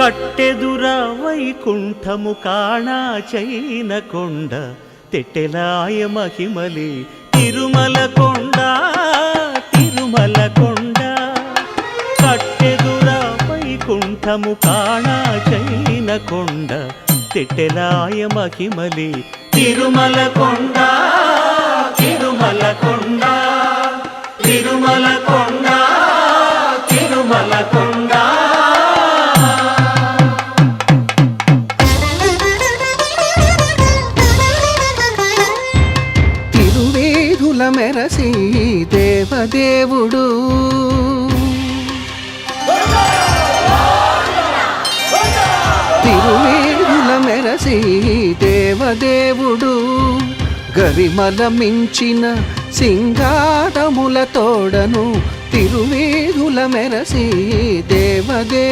కట్టెదుర వైకుంఠము కాణా చైన కొండ తెట్టెలాయ మహిమలి తిరుమల కొండ తిరుమల కొండ కట్టెదుర వైకుంఠము కాణా చైన కొండ తెట్టెలాయ మహిమలి తిరుమల కొండ తిరుమల కొండ తిరుమల కొండ తిరుమల కొండ తిరువేధుల మెరసి దేవదేవుడు తిరువేధుల మెరసి దేవదేవుడు గరిమల మించిన సింగారముల తోడను తిరువేధుల మెరసి దేవదేవుడు